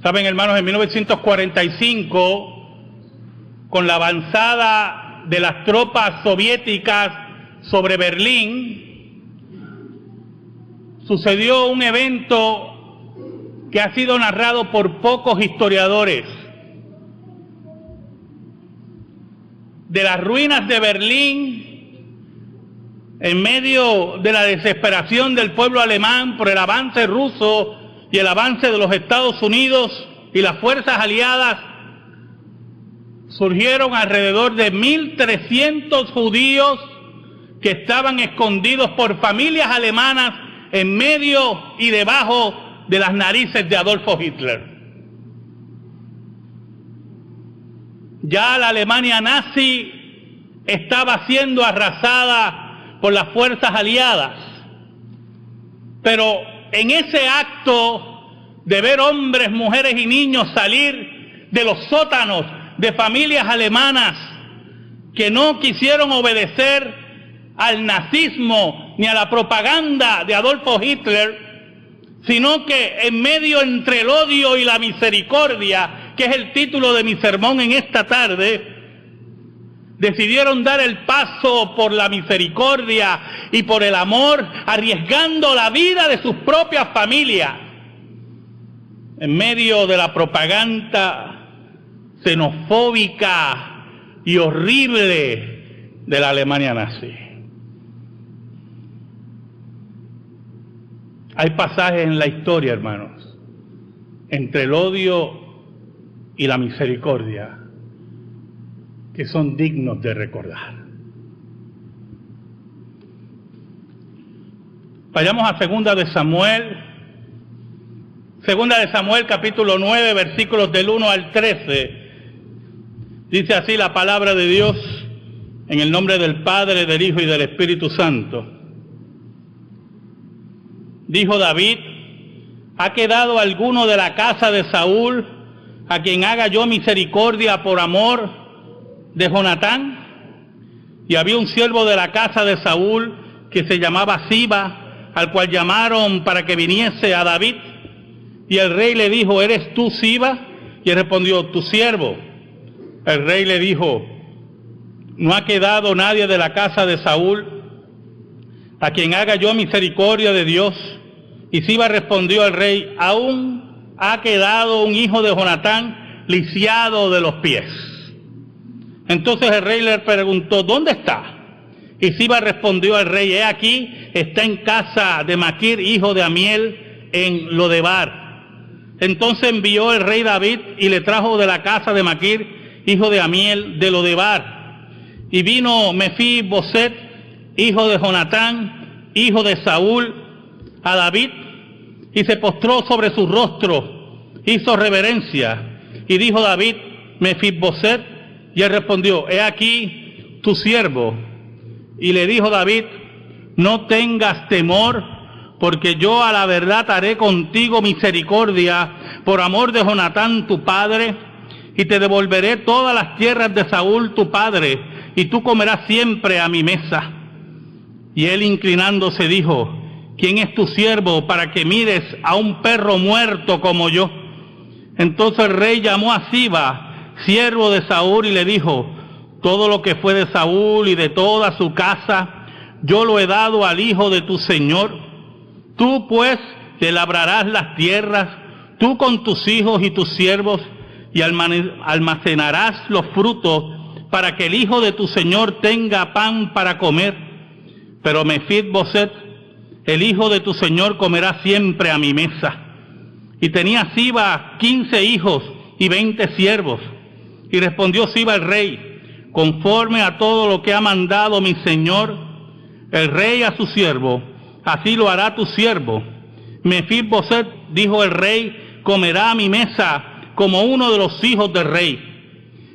Saben, hermanos, en 1945, con la avanzada de las tropas soviéticas sobre Berlín, sucedió un evento que ha sido narrado por pocos historiadores. De las ruinas de Berlín, en medio de la desesperación del pueblo alemán por el avance ruso y el avance de los Estados Unidos y las fuerzas aliadas, surgieron alrededor de 1.300 judíos que estaban escondidos por familias alemanas en medio y debajo de las narices de Adolfo Hitler. Ya la Alemania nazi estaba siendo arrasada por las fuerzas aliadas, pero en ese acto de ver hombres, mujeres y niños salir de los sótanos de familias alemanas que no quisieron obedecer al nazismo ni a la propaganda de Adolfo Hitler, sino que en medio entre el odio y la misericordia, que es el título de mi sermón en esta tarde, decidieron dar el paso por la misericordia y por el amor, arriesgando la vida de sus propias familias en medio de la propaganda xenofóbica y horrible de la Alemania nazi. Hay pasajes en la historia, hermanos, entre el odio y la misericordia que son dignos de recordar. Vayamos a Segunda de Samuel capítulo 9, versículos del 1 al 13. Dice así la palabra de Dios, en el nombre del Padre, del Hijo y del Espíritu Santo. Dijo David: ¿ha quedado alguno de la casa de Saúl a quien haga yo misericordia por amor de Jonatán? Y había un siervo de la casa de Saúl que se llamaba Siba, al cual llamaron para que viniese a David. Y el rey le dijo: ¿eres tú Siba? Y él respondió: tu siervo. El rey le dijo: ¿no ha quedado nadie de la casa de Saúl a quien haga yo misericordia de Dios? Y Siba respondió al rey: aún ha quedado un hijo de Jonatán lisiado de los pies. Entonces el rey le preguntó: ¿dónde está? Y Siba respondió al rey: he aquí, está en casa de Maquir, hijo de Amiel, en Lodebar. Entonces envió el rey David y le trajo de la casa de Maquir, hijo de Amiel, de Lodebar. Y vino Mefiboset, hijo de Jonatán, hijo de Saúl, a David, y se postró sobre su rostro, hizo reverencia, y dijo David: Mefiboset. Y él respondió: he aquí tu siervo. Y le dijo David: no tengas temor, porque yo a la verdad haré contigo misericordia por amor de Jonatán tu padre, y te devolveré todas las tierras de Saúl tu padre, y tú comerás siempre a mi mesa. Y él, inclinándose, dijo: ¿quién es tu siervo para que mires a un perro muerto como yo? Entonces el rey llamó a Siba, siervo de Saúl, y le dijo: todo lo que fue de Saúl y de toda su casa, yo lo he dado al hijo de tu señor. Tú pues te labrarás las tierras, tú con tus hijos y tus siervos, y almacenarás los frutos, para que el hijo de tu señor tenga pan para comer. Pero Mefiboset, el hijo de tu señor, comerá siempre a mi mesa. Y tenía Siba 15 hijos y 20 siervos. Y respondió Siba al rey: conforme a todo lo que ha mandado mi señor, el rey a su siervo, así lo hará tu siervo. Mefiboset, dijo el rey, comerá a mi mesa como uno de los hijos del rey.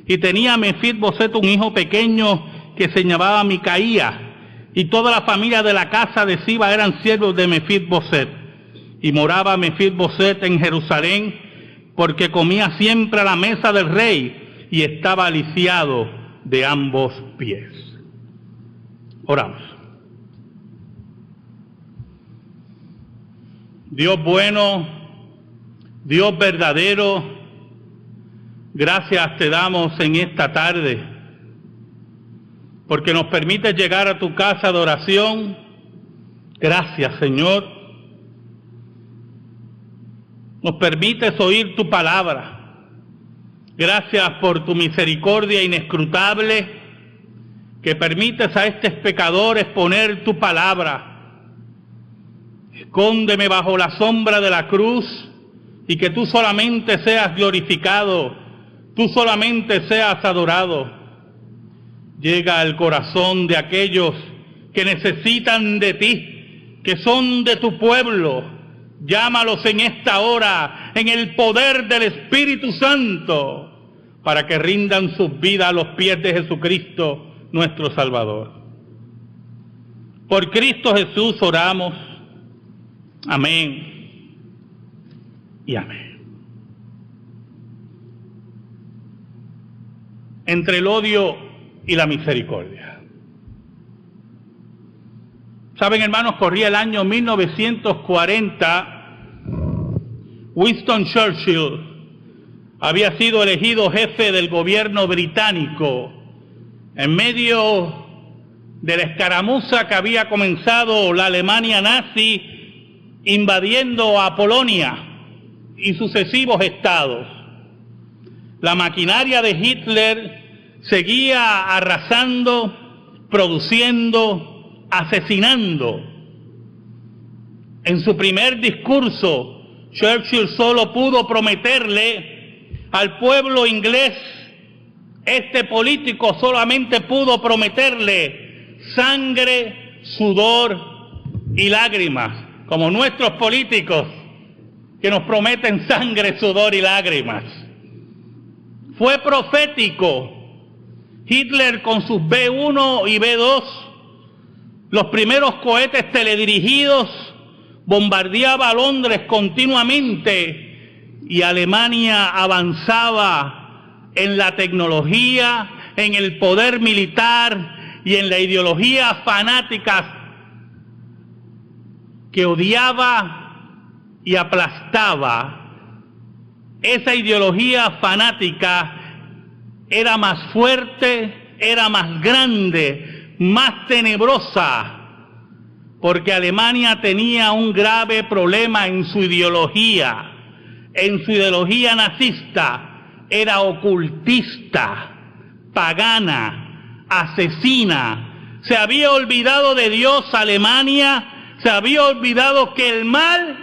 Y tenía Mefiboset un hijo pequeño que se llamaba Micaía, y toda la familia de la casa de Siba eran siervos de Mefiboset. Y moraba Mefiboset en Jerusalén, porque comía siempre a la mesa del rey, y estaba lisiado de ambos pies. Oramos. Dios bueno, Dios verdadero, gracias te damos en esta tarde, porque nos permite llegar a tu casa de oración. Gracias, Señor. Nos permites oír tu palabra. Gracias por tu misericordia inescrutable, que permites a estos pecadores exponer tu palabra. Escóndeme bajo la sombra de la cruz y que tú solamente seas glorificado, tú solamente seas adorado. Llega al corazón de aquellos que necesitan de ti, que son de tu pueblo. Llámalos en esta hora, en el poder del Espíritu Santo, para que rindan sus vidas a los pies de Jesucristo, nuestro Salvador. Por Cristo Jesús oramos. Amén y amén. Entre el odio y la misericordia. Saben, hermanos, corría el año 1940. Winston Churchill había sido elegido jefe del gobierno británico en medio de la escaramuza que había comenzado la Alemania nazi invadiendo a Polonia y sucesivos estados. La maquinaria de Hitler seguía arrasando, produciendo, asesinando. En su primer discurso, Churchill solo pudo prometerle al pueblo inglés, este político solamente pudo prometerle sangre, sudor y lágrimas, como nuestros políticos que nos prometen sangre, sudor y lágrimas. Fue profético. Hitler con sus B-1 y B-2, los primeros cohetes teledirigidos, bombardeaba a Londres continuamente y Alemania avanzaba en la tecnología, en el poder militar y en la ideología fanática que odiaba y aplastaba. Esa ideología fanática era más fuerte, era más grande, más tenebrosa, porque Alemania tenía un grave problema en su ideología nazista. Era ocultista, pagana, asesina. Se había olvidado de Dios Alemania, se había olvidado que el mal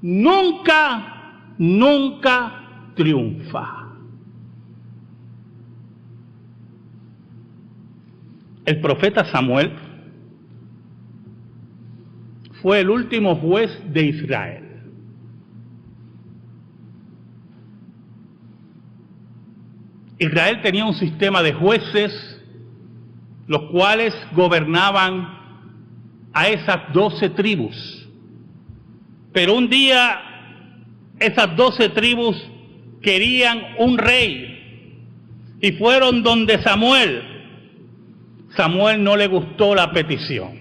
nunca triunfa. El profeta Samuel fue el último juez de Israel. Israel tenía un sistema de jueces, los cuales gobernaban a esas 12 tribus. Pero un día esas 12 tribus querían un rey y fueron donde Samuel. Samuel no le gustó la petición.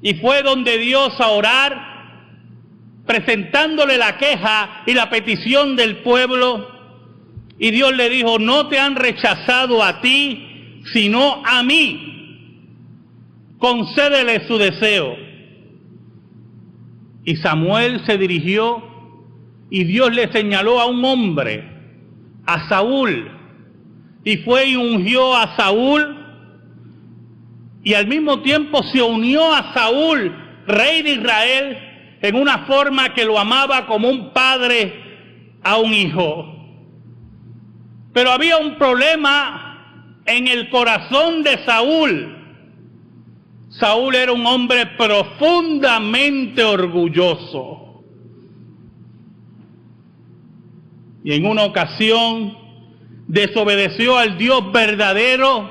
Y fue donde Dios a orar, presentándole la queja y la petición del pueblo. Y Dios le dijo, no te han rechazado a ti, sino a mí. Concédele su deseo. Y Samuel se dirigió y Dios le señaló a un hombre, a Saúl. Y fue y ungió a Saúl. Y al mismo tiempo se unió a Saúl, rey de Israel, en una forma que lo amaba como un padre a un hijo. Pero había un problema en el corazón de Saúl. Saúl era un hombre profundamente orgulloso. Y en una ocasión desobedeció al Dios verdadero.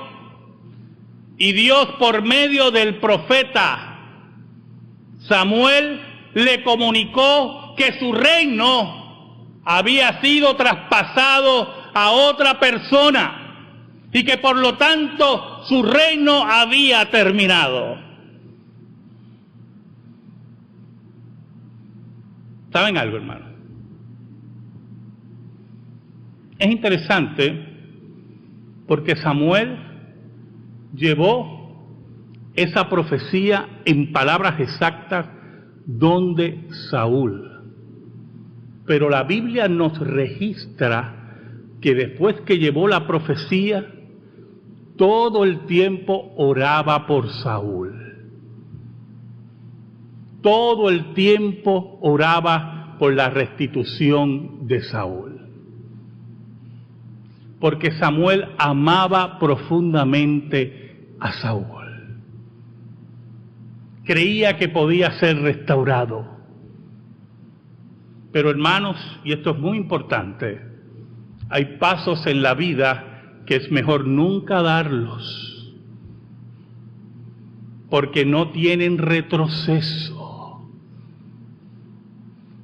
Y Dios, por medio del profeta Samuel, le comunicó que su reino había sido traspasado a otra persona y que por lo tanto su reino había terminado. ¿Saben algo, hermano? Es interesante porque Samuel llevó esa profecía en palabras exactas donde Saúl. Pero la Biblia nos registra que después que llevó la profecía, todo el tiempo oraba por Saúl. Todo el tiempo oraba por la restitución de Saúl. Porque Samuel amaba profundamente a Saúl. Creía que podía ser restaurado. Pero hermanos, y esto es muy importante, hay pasos en la vida que es mejor nunca darlos, porque no tienen retroceso,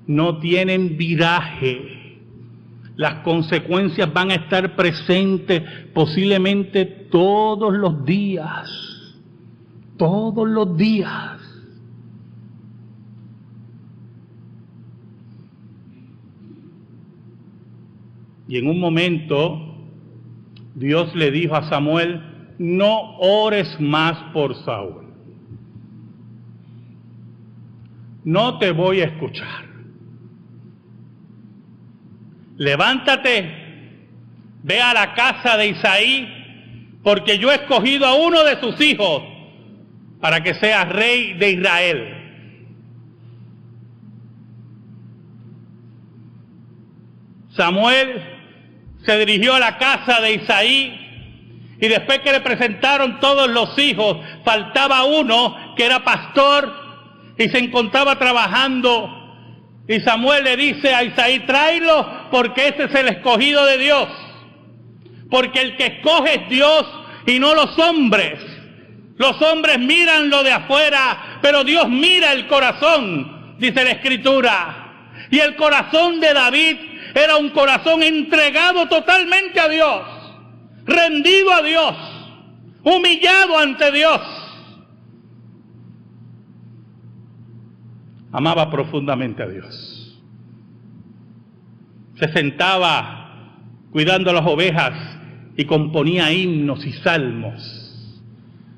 no tienen viraje. Las consecuencias van a estar presentes posiblemente todos los días, todos los días. Y en un momento Dios le dijo a Samuel: no ores más por Saúl. No te voy a escuchar. Levántate, ve a la casa de Isaí, porque yo he escogido a uno de sus hijos para que sea rey de Israel. Samuel se dirigió a la casa de Isaí y después que le presentaron todos los hijos, faltaba uno que era pastor y se encontraba trabajando. Y Samuel le dice a Isaí: tráelo, porque ese es el escogido de Dios. Porque el que escoge es Dios y no los hombres. Los hombres miran lo de afuera, pero Dios mira el corazón, dice la Escritura. Y el corazón de David era un corazón entregado totalmente a Dios, rendido a Dios, humillado ante Dios. Amaba profundamente a Dios. Se sentaba cuidando las ovejas y componía himnos y salmos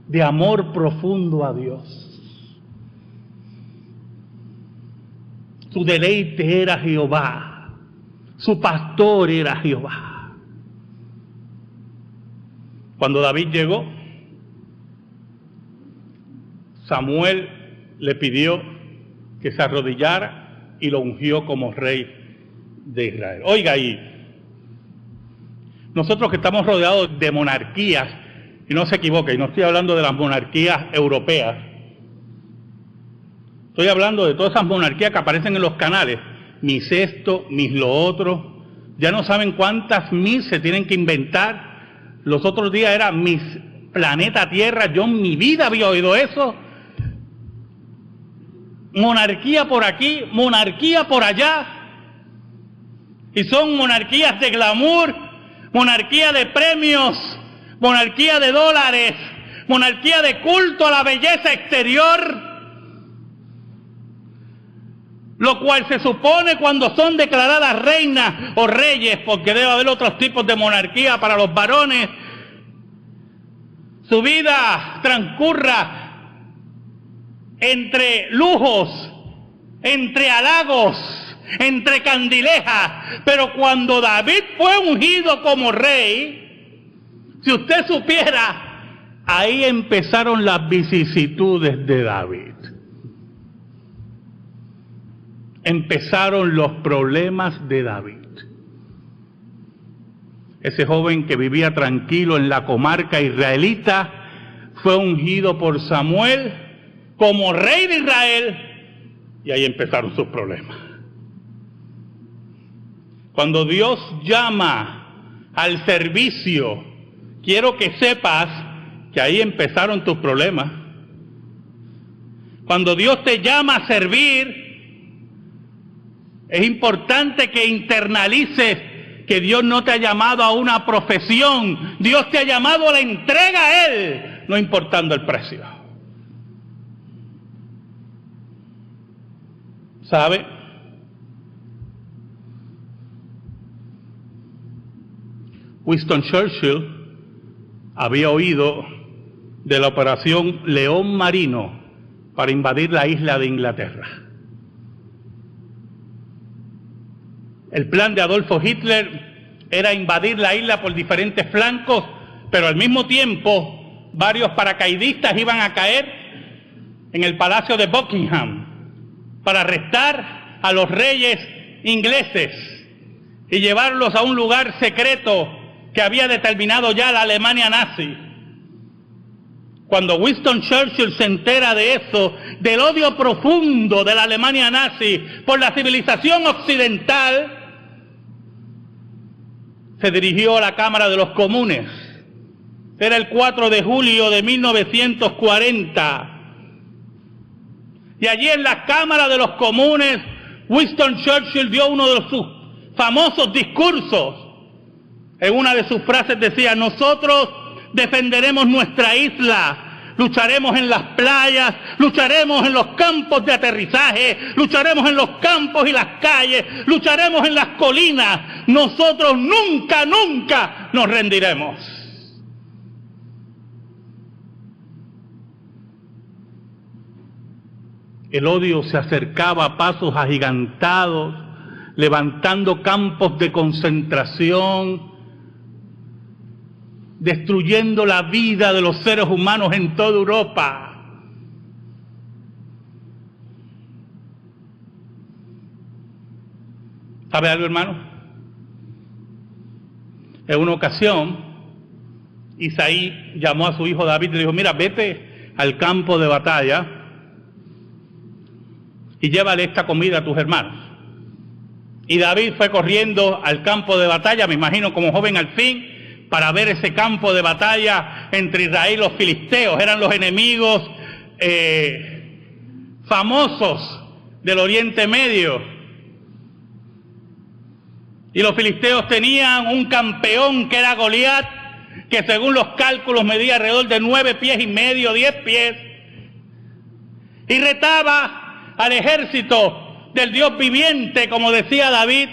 de amor profundo a Dios. Su deleite era Jehová. Su pastor era Jehová. Cuando David llegó, Samuel le pidió que se arrodillara y lo ungió como rey de Israel. Oiga ahí, nosotros que estamos rodeados de monarquías, y no se equivoque, y no estoy hablando de las monarquías europeas, estoy hablando de todas esas monarquías que aparecen en los canales, mis esto, mis lo otro, ya no saben cuántas mis se tienen que inventar. Los otros días era mis planeta Tierra, yo en mi vida había oído eso. Monarquía por aquí, monarquía por allá, y son monarquías de glamour, monarquía de premios, monarquía de dólares, monarquía de culto a la belleza exterior. Lo cual se supone cuando son declaradas reinas o reyes, porque debe haber otros tipos de monarquía para los varones, su vida transcurra entre lujos, entre halagos, entre candilejas. Pero cuando David fue ungido como rey, si usted supiera, ahí empezaron las vicisitudes de David. Empezaron los problemas de David. Ese joven que vivía tranquilo en la comarca israelita fue ungido por Samuel como rey de Israel, y ahí empezaron sus problemas. Cuando Dios llama al servicio, quiero que sepas que ahí empezaron tus problemas. Cuando Dios te llama a servir, es importante que internalices que Dios no te ha llamado a una profesión, Dios te ha llamado a la entrega a Él, no importando el precio. ¿Sabe? Winston Churchill había oído de la operación León Marino para invadir la isla de Inglaterra. El plan de Adolfo Hitler era invadir la isla por diferentes flancos, pero al mismo tiempo varios paracaidistas iban a caer en el Palacio de Buckingham para arrestar a los reyes ingleses y llevarlos a un lugar secreto que había determinado ya la Alemania nazi. Cuando Winston Churchill se entera de eso, del odio profundo de la Alemania nazi por la civilización occidental, se dirigió a la Cámara de los Comunes. Era el 4 de julio de 1940. Y allí en la Cámara de los Comunes, Winston Churchill dio uno de sus famosos discursos. En una de sus frases decía: nosotros defenderemos nuestra isla, lucharemos en las playas, lucharemos en los campos de aterrizaje, lucharemos en los campos y las calles, lucharemos en las colinas. Nosotros nunca, nunca nos rendiremos. El odio se acercaba a pasos agigantados, levantando campos de concentración, destruyendo la vida de los seres humanos en toda Europa. ¿Sabe algo, hermano? En una ocasión, Isaí llamó a su hijo David y le dijo: mira, vete al campo de batalla y llévale esta comida a tus hermanos. Y David fue corriendo al campo de batalla, me imagino como joven al fin, para ver ese campo de batalla entre Israel y los filisteos. Eran los enemigos famosos del Oriente Medio. Y los filisteos tenían un campeón que era Goliat, que según los cálculos medía alrededor de 9 pies y medio, 10 pies, y retaba al ejército del Dios viviente, como decía David.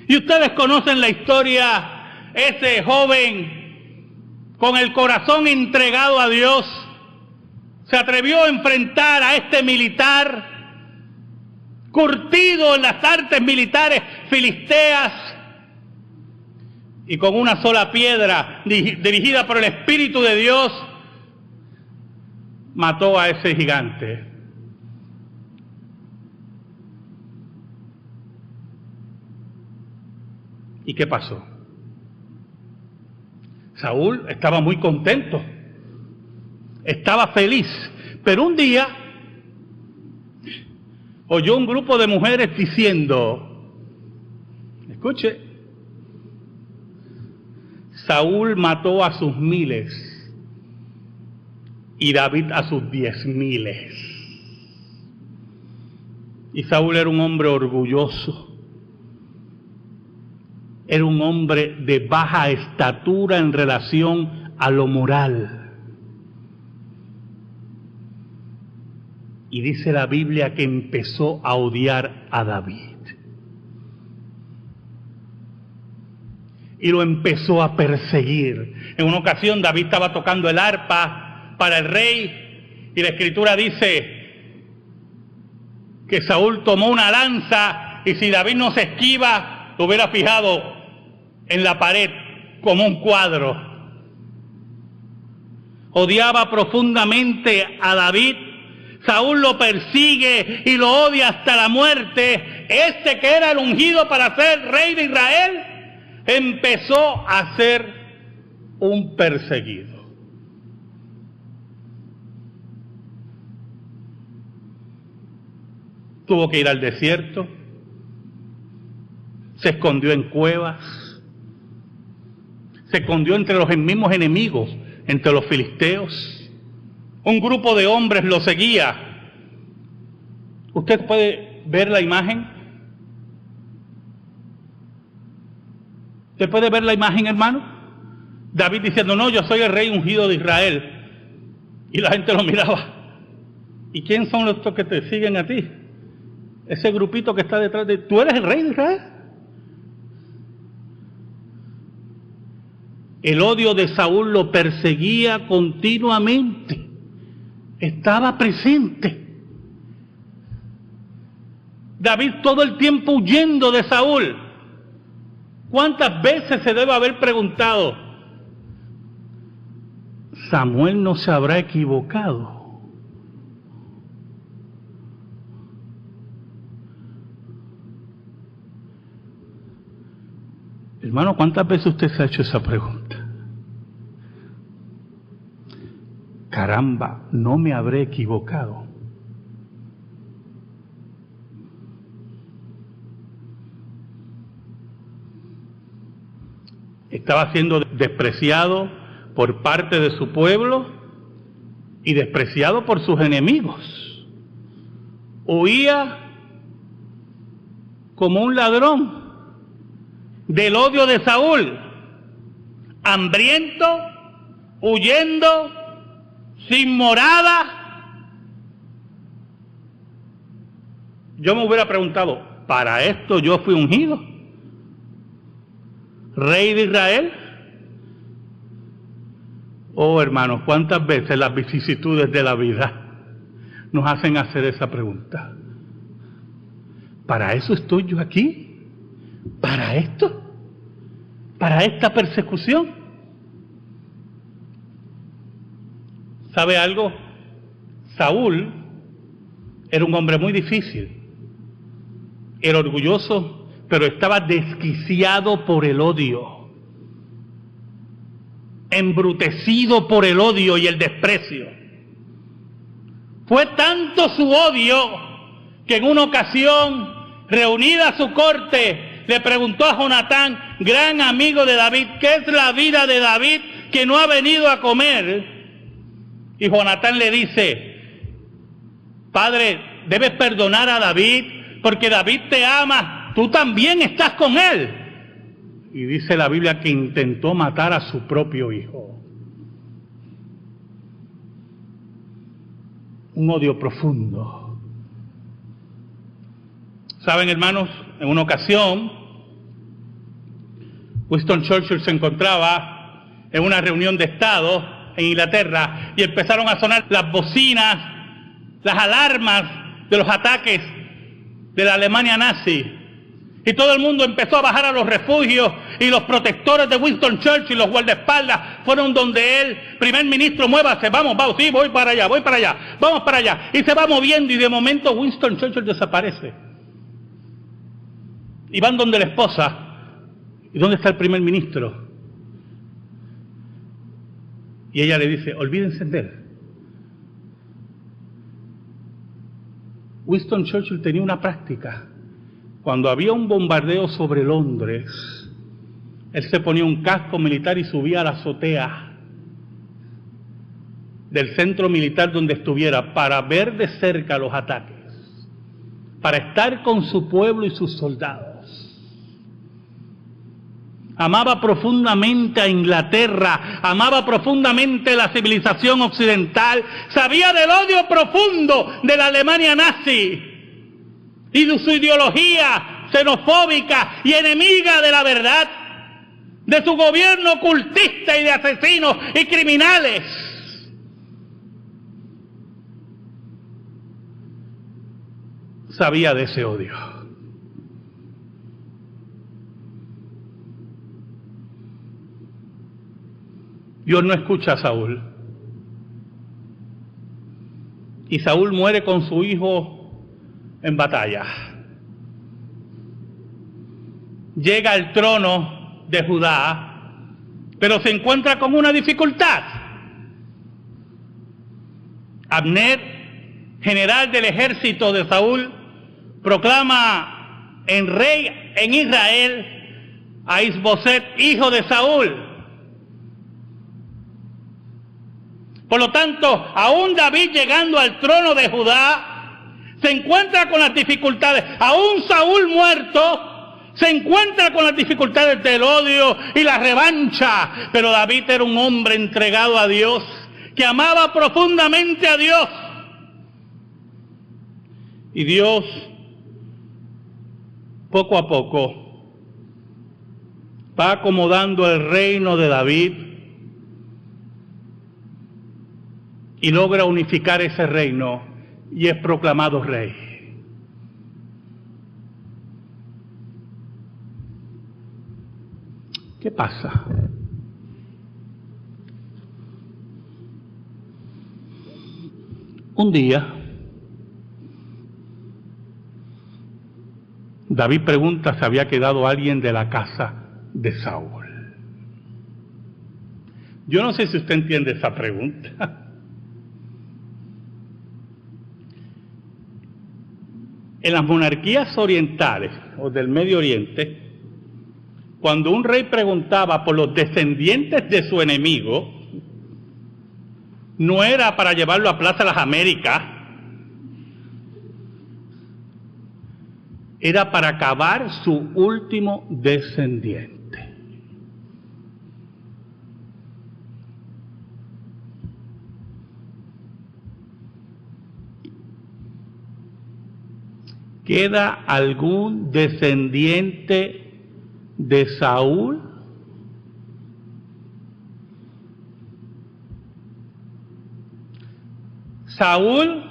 Y ustedes conocen la historia. Ese joven, con el corazón entregado a Dios, se atrevió a enfrentar a este militar curtido en las artes militares filisteas, y con una sola piedra dirigida por el Espíritu de Dios mató a ese gigante. ¿Y qué pasó? Saúl estaba muy contento, estaba feliz, pero un día oyó un grupo de mujeres diciendo: escuche, Saúl mató a sus 1000 y David a sus 10,000. Y Saúl era un hombre orgulloso, era un hombre de baja estatura en relación a lo moral. Y dice la Biblia que empezó a odiar a David. Y lo empezó a perseguir. En una ocasión David estaba tocando el arpa para el rey, y la Escritura dice que Saúl tomó una lanza, y si David no se esquiva, lo hubiera fijado en la pared como un cuadro. Odiaba profundamente a David. Saúl lo persigue y lo odia hasta la muerte. Este que era el ungido para ser rey de Israel, empezó a ser un perseguido. Tuvo que ir al desierto, se escondió en cuevas, se escondió entre los mismos enemigos, entre los filisteos. Un grupo de hombres lo seguía. ¿Usted puede ver la imagen? ¿Usted puede ver la imagen, hermano? David diciendo: no, yo soy el rey ungido de Israel. Y la gente lo miraba. ¿Y quién son estos que te siguen a ti? Ese grupito que está detrás de... ¿Tú eres el rey de Israel? El odio de Saúl lo perseguía continuamente. Estaba presente. David todo el tiempo huyendo de Saúl. ¿Cuántas veces se debe haber preguntado, Samuel no se habrá equivocado? Hermano, ¿cuántas veces usted se ha hecho esa pregunta? Caramba, no me habré equivocado. Estaba siendo despreciado por parte de su pueblo y despreciado por sus enemigos. Huía como un ladrón del odio de Saúl, hambriento, huyendo, sin morada. Yo me hubiera preguntado, ¿para esto yo fui ungido? ¿Rey de Israel? Oh, hermanos, ¿cuántas veces las vicisitudes de la vida nos hacen hacer esa pregunta? ¿Para eso estoy yo aquí? ¿Para esto? ¿Para esta persecución? ¿Sabe algo? Saúl era un hombre muy difícil. Era orgulloso, pero estaba desquiciado por el odio. Embrutecido por el odio y el desprecio. Fue tanto su odio que en una ocasión, reunida su corte, le preguntó a Jonatán, gran amigo de David, ¿qué es la vida de David que no ha venido a comer? Y Jonatán le dice, padre, debes perdonar a David porque David te ama, tú también estás con él. Y dice la Biblia que intentó matar a su propio hijo. Un odio profundo. Saben, hermanos, en una ocasión, Winston Churchill se encontraba en una reunión de Estado en Inglaterra y empezaron a sonar las bocinas, las alarmas de los ataques de la Alemania nazi. Y todo el mundo empezó a bajar a los refugios y los protectores de Winston Churchill, los guardaespaldas, fueron donde él, primer ministro, muévase, vamos, sí, voy para allá, vamos para allá. Y se va moviendo y de momento Winston Churchill desaparece. Y van donde la esposa. ¿Y dónde está el primer ministro? Y ella le dice, olvídense de él. Winston Churchill tenía una práctica. Cuando había un bombardeo sobre Londres, él se ponía un casco militar y subía a la azotea del centro militar donde estuviera para ver de cerca los ataques, para estar con su pueblo y sus soldados. Amaba profundamente a Inglaterra, amaba profundamente la civilización occidental, sabía del odio profundo de la Alemania nazi y de su ideología xenofóbica y enemiga de la verdad, de su gobierno ocultista y de asesinos y criminales. Sabía de ese odio. Dios no escucha a Saúl. Y Saúl muere con su hijo en batalla. Llega al trono de Judá, pero se encuentra con una dificultad. Abner, general del ejército de Saúl, proclama en rey en Israel a Isboset, hijo de Saúl. Por lo tanto, aún David llegando al trono de Judá, se encuentra con las dificultades. Aún Saúl muerto, se encuentra con las dificultades del odio y la revancha. Pero David era un hombre entregado a Dios, que amaba profundamente a Dios. Y Dios, poco a poco, va acomodando el reino de David y logra unificar ese reino y es proclamado rey. ¿Qué pasa? Un día, David pregunta si había quedado alguien de la casa de Saúl. Yo no sé si usted entiende esa pregunta. En las monarquías orientales o del Medio Oriente, cuando un rey preguntaba por los descendientes de su enemigo, no era para llevarlo a Plaza Las Américas, era para acabar su último descendiente. ¿Queda algún descendiente de Saúl? Saúl,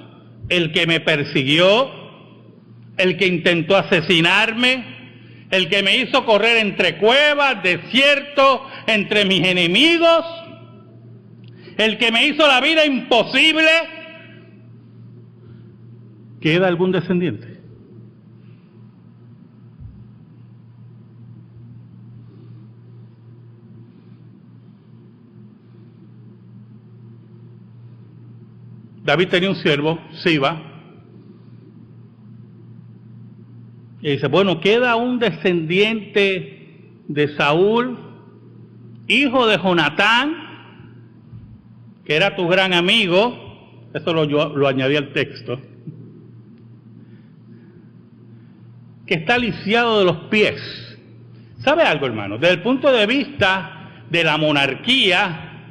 el que me persiguió, el que intentó asesinarme, el que me hizo correr entre cuevas, desiertos, entre mis enemigos, el que me hizo la vida imposible. ¿Queda algún descendiente? David tenía un siervo, Siba, y dice, bueno, queda un descendiente de Saúl, hijo de Jonatán, que era tu gran amigo, eso lo añadí al texto, que está lisiado de los pies. ¿Sabe algo, hermano? Desde el punto de vista de la monarquía,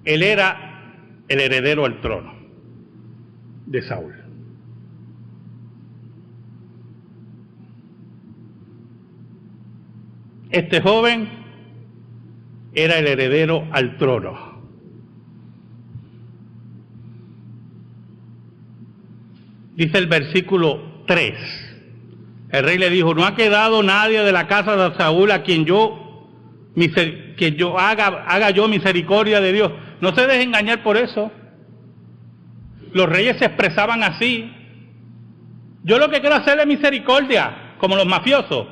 él era el heredero al trono de Saúl. Este joven era el heredero al trono. Dice el versículo 3. El rey le dijo, no ha quedado nadie de la casa de Saúl a quien haga yo misericordia de Dios. No se deje engañar por eso. Los reyes se expresaban así. Yo lo que quiero hacerle misericordia, como los mafiosos.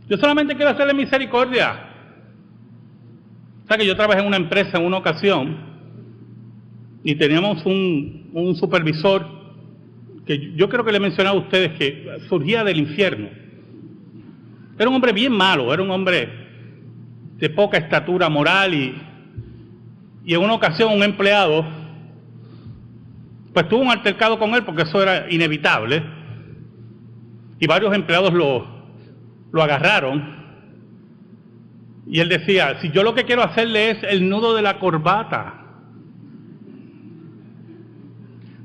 Yo solamente quiero hacerle misericordia. O sea que yo trabajé en una empresa en una ocasión y teníamos un supervisor que yo creo que le he mencionado a ustedes que surgía del infierno. Era un hombre bien malo, era un hombre de poca estatura moral y en una ocasión un empleado pues tuvo un altercado con él porque eso era inevitable y varios empleados lo agarraron y él decía, si yo lo que quiero hacerle es el nudo de la corbata,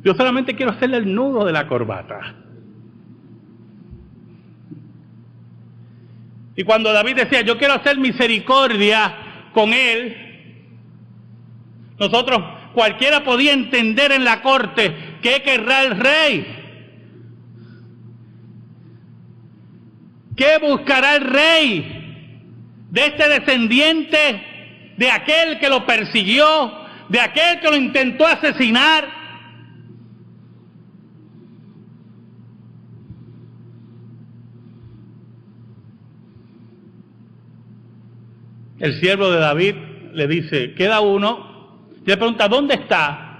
yo solamente quiero hacerle el nudo de la corbata. Y cuando David decía, yo quiero hacer misericordia con él, nosotros, cualquiera podía entender en la corte qué querrá el rey. ¿Qué buscará el rey de este descendiente, de aquel que lo persiguió, de aquel que lo intentó asesinar? El siervo de David le dice, queda uno, y le pregunta, ¿dónde está?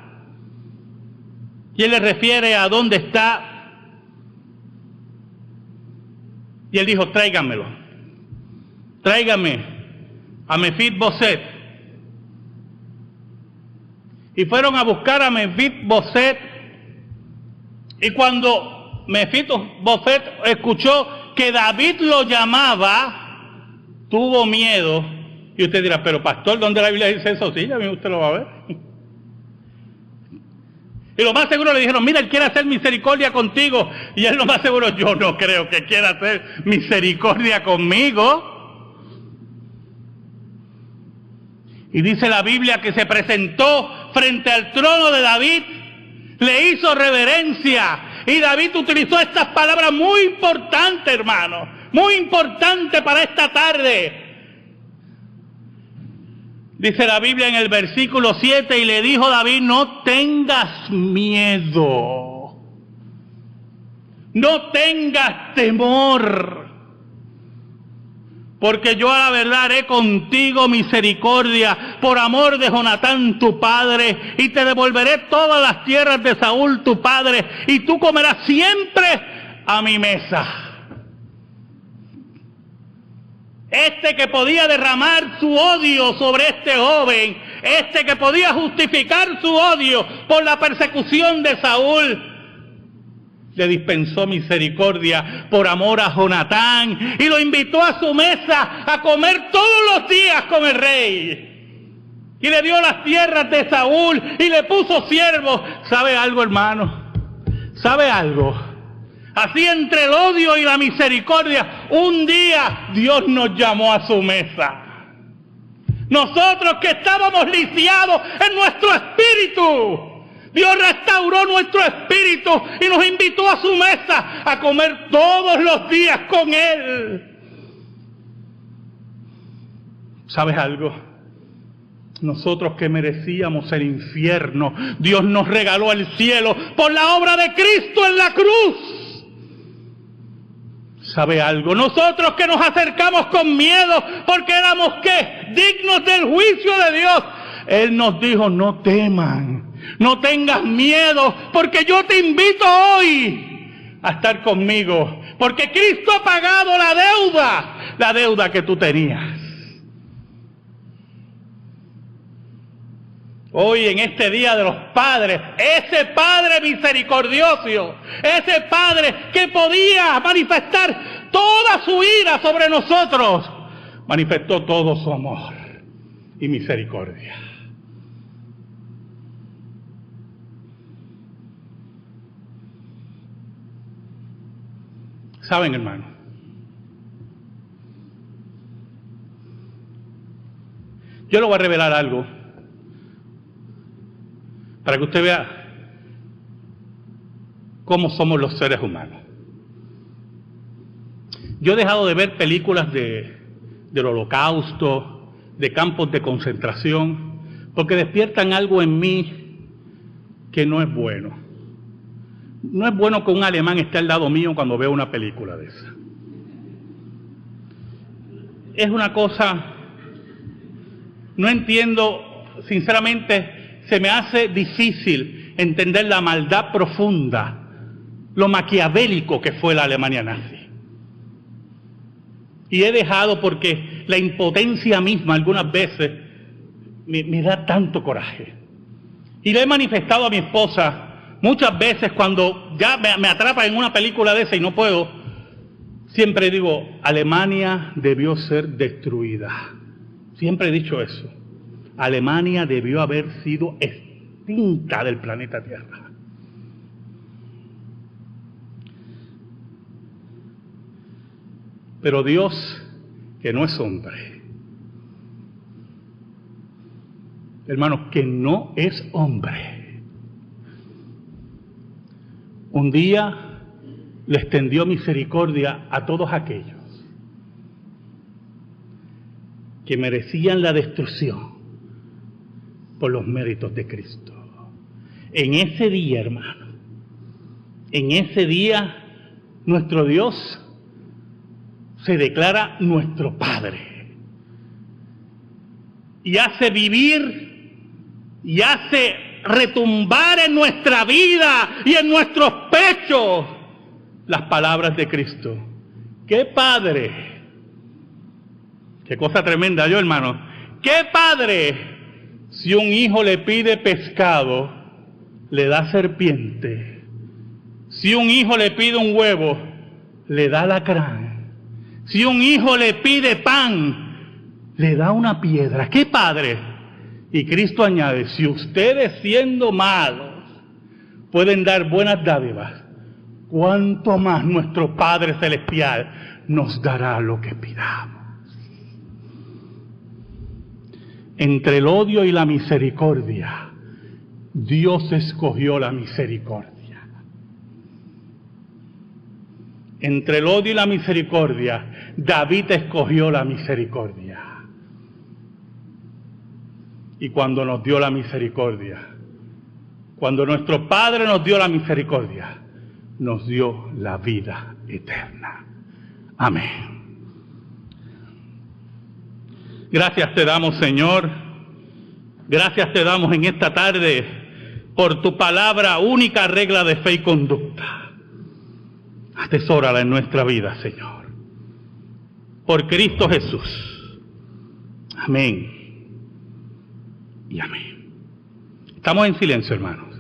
Y él le refiere a dónde está. Y él dijo, tráiganmelo. Tráigame a Mefiboseth. Y fueron a buscar a Mefiboseth. Y cuando Mefiboseth escuchó que David lo llamaba, tuvo miedo. Y usted dirá, pero pastor, ¿dónde la Biblia dice eso? Sí, a mí usted lo va a ver. Y lo más seguro le dijeron, mira, él quiere hacer misericordia contigo. Y él lo más seguro, yo no creo que quiera hacer misericordia conmigo. Y dice la Biblia que se presentó frente al trono de David, le hizo reverencia. Y David utilizó estas palabras muy importantes, hermano, muy importantes para esta tarde. Dice la Biblia en el versículo 7, y le dijo David, no tengas miedo, no tengas temor, porque yo a la verdad haré contigo misericordia por amor de Jonatán tu padre, y te devolveré todas las tierras de Saúl tu padre, y tú comerás siempre a mi mesa. Este que podía derramar su odio sobre este joven, este que podía justificar su odio por la persecución de Saúl, le dispensó misericordia por amor a Jonatán y lo invitó a su mesa a comer todos los días con el rey. Y le dio las tierras de Saúl y le puso siervos. ¿Sabe algo, hermano? ¿Sabe algo? Así entre el odio y la misericordia, un día Dios nos llamó a su mesa. Nosotros que estábamos lisiados en nuestro espíritu, Dios restauró nuestro espíritu y nos invitó a su mesa a comer todos los días con Él. ¿Sabes algo? Nosotros que merecíamos el infierno, Dios nos regaló el cielo por la obra de Cristo en la cruz. ¿Sabe algo? Nosotros que nos acercamos con miedo porque éramos, ¿qué? Dignos del juicio de Dios. Él nos dijo, no teman, no tengas miedo, porque yo te invito hoy a estar conmigo, porque Cristo ha pagado la deuda que tú tenías. Hoy en este Día de los Padres, ese Padre misericordioso, ese Padre que podía manifestar toda su ira sobre nosotros, manifestó todo su amor y misericordia. ¿Saben, hermano? Yo le voy a revelar algo para que usted vea cómo somos los seres humanos. Yo he dejado de ver películas del Holocausto, de campos de concentración, porque despiertan algo en mí que no es bueno. No es bueno que un alemán esté al lado mío cuando veo una película de esa. Es una cosa, no entiendo, sinceramente, se me hace difícil entender la maldad profunda, lo maquiavélico que fue la Alemania nazi. Y he dejado porque la impotencia misma algunas veces me da tanto coraje. Y le he manifestado a mi esposa muchas veces cuando ya me atrapa en una película de esa y no puedo, siempre digo, Alemania debió ser destruida. Siempre he dicho eso. Alemania debió haber sido extinta del planeta Tierra. Pero Dios, que no es hombre, hermanos, que no es hombre, un día le extendió misericordia a todos aquellos que merecían la destrucción por los méritos de Cristo. En ese día, hermano, en ese día, nuestro Dios se declara nuestro Padre y hace vivir y hace retumbar en nuestra vida y en nuestros pechos las palabras de Cristo. ¡Qué Padre! ¡Qué cosa tremenda, yo, hermano! ¡Qué Padre! Si un hijo le pide pescado, le da serpiente. Si un hijo le pide un huevo, le da alacrán. Si un hijo le pide pan, le da una piedra. ¡Qué Padre! Y Cristo añade, si ustedes siendo malos, pueden dar buenas dádivas, cuánto más nuestro Padre Celestial nos dará lo que pidamos. Entre el odio y la misericordia, Dios escogió la misericordia. Entre el odio y la misericordia, David escogió la misericordia. Y cuando nos dio la misericordia, cuando nuestro Padre nos dio la misericordia, nos dio la vida eterna. Amén. Gracias te damos, Señor. Gracias te damos en esta tarde por tu palabra, única regla de fe y conducta. Atesórala en nuestra vida, Señor. Por Cristo Jesús. Amén. Y amén. Estamos en silencio, hermano.